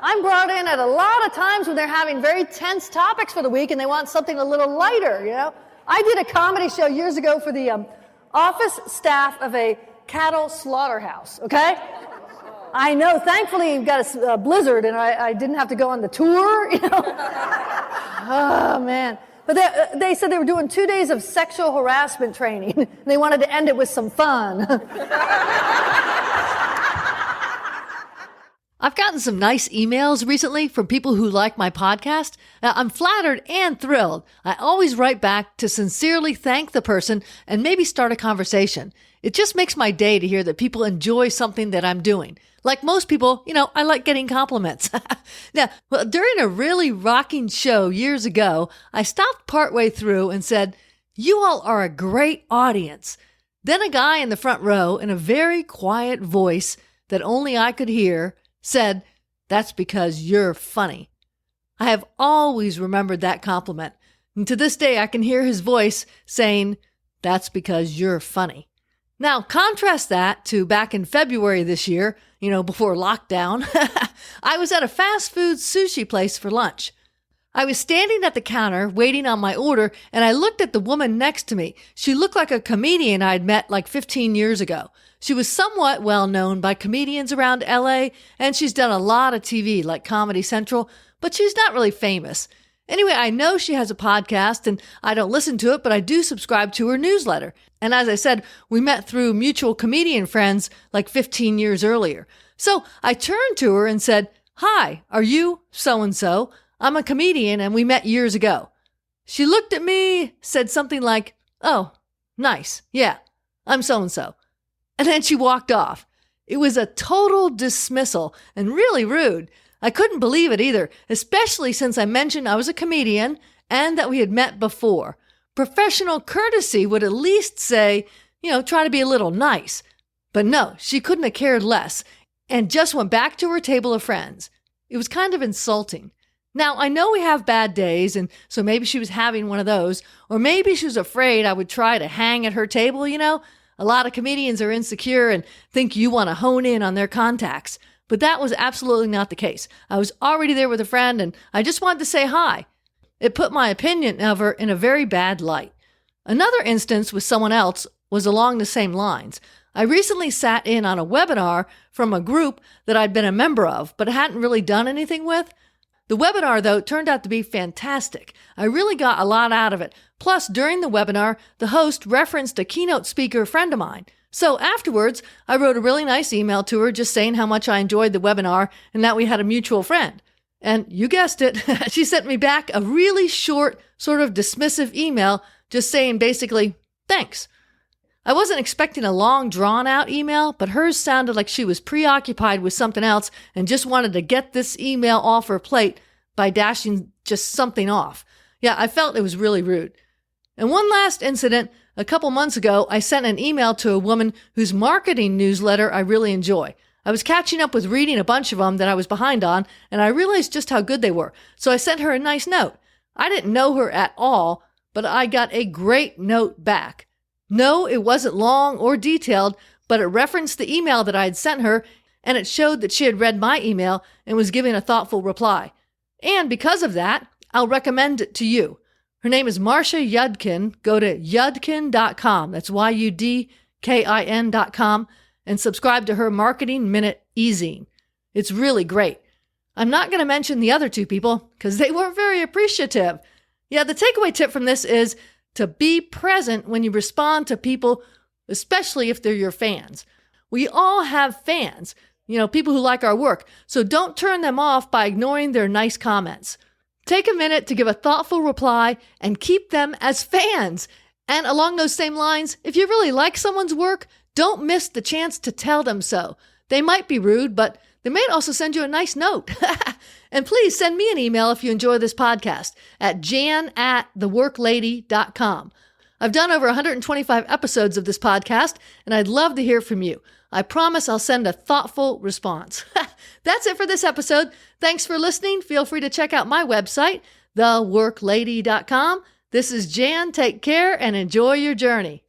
I'm brought in at a lot of times when they're having very tense topics for the week and they want something a little lighter, you know. I did a comedy show years ago for the office staff of a cattle slaughterhouse, okay? I know, thankfully you got a blizzard and I didn't have to go on the tour, you know. Oh, man. But they said they were doing 2 days of sexual harassment training. They wanted to end it with some fun. I've gotten some nice emails recently from people who like my podcast. I'm flattered and thrilled. I always write back to sincerely thank the person and maybe start a conversation. It just makes my day to hear that people enjoy something that I'm doing. Like most people, you know, I like getting compliments. Now, during a really rocking show years ago, I stopped partway through and said, "You all are a great audience." Then a guy in the front row, in a very quiet voice that only I could hear, said, "That's because you're funny." I have always remembered that compliment. And to this day, I can hear his voice saying, "That's because you're funny." Now, contrast that to back in February this year, you know, before lockdown. I was at a fast food sushi place for lunch. I was standing at the counter waiting on my order, and I looked at the woman next to me. She looked like a comedian I'd met like 15 years ago. She was somewhat well known by comedians around LA, and she's done a lot of TV like Comedy Central, but she's not really famous. Anyway, I know she has a podcast, and I don't listen to it, but I do subscribe to her newsletter. And as I said, we met through mutual comedian friends like 15 years earlier. So I turned to her and said, "Hi, are you so-and-so? I'm a comedian, and we met years ago." She looked at me, said something like, "Oh, nice. Yeah, I'm so-and-so." And then she walked off. It was a total dismissal and really rude. I couldn't believe it either, especially since I mentioned I was a comedian and that we had met before. Professional courtesy would at least say, you know, try to be a little nice. But no, she couldn't have cared less and just went back to her table of friends. It was kind of insulting. Now, I know we have bad days, and so maybe she was having one of those, or maybe she was afraid I would try to hang at her table, you know? A lot of comedians are insecure and think you want to hone in on their contacts. But that was absolutely not the case. I was already there with a friend, and I just wanted to say hi. It put my opinion of her in a very bad light. Another instance with someone else was along the same lines. I recently sat in on a webinar from a group that I'd been a member of, but hadn't really done anything with. The webinar, though, turned out to be fantastic. I really got a lot out of it. Plus, during the webinar, the host referenced a keynote speaker friend of mine. So afterwards, I wrote a really nice email to her just saying how much I enjoyed the webinar and that we had a mutual friend. And you guessed it, she sent me back a really short, sort of dismissive email just saying basically, "Thanks." I wasn't expecting a long, drawn-out email, but hers sounded like she was preoccupied with something else and just wanted to get this email off her plate by dashing just something off. Yeah, I felt it was really rude. And one last incident, a couple months ago, I sent an email to a woman whose marketing newsletter I really enjoy. I was catching up with reading a bunch of them that I was behind on, and I realized just how good they were. So I sent her a nice note. I didn't know her at all, but I got a great note back. No, it wasn't long or detailed, but it referenced the email that I had sent her, and it showed that she had read my email and was giving a thoughtful reply. And because of that, I'll recommend it to you. Her name is Marcia Yudkin. Go to yudkin.com. That's YUDKIN.com. And subscribe to her Marketing Minute e-zine. It's really great. I'm not going to mention the other two people because they weren't very appreciative. Yeah, the takeaway tip from this is to be present when you respond to people, especially if they're your fans. We all have fans, you know, people who like our work. So don't turn them off by ignoring their nice comments. Take a minute to give a thoughtful reply and keep them as fans. And along those same lines, if you really like someone's work, don't miss the chance to tell them so. They might be rude, but they might also send you a nice note. And please send me an email if you enjoy this podcast at jan@theworklady.com. I've done over 125 episodes of this podcast, and I'd love to hear from you. I promise I'll send a thoughtful response. That's it for this episode. Thanks for listening. Feel free to check out my website, theworklady.com. This is Jan. Take care and enjoy your journey.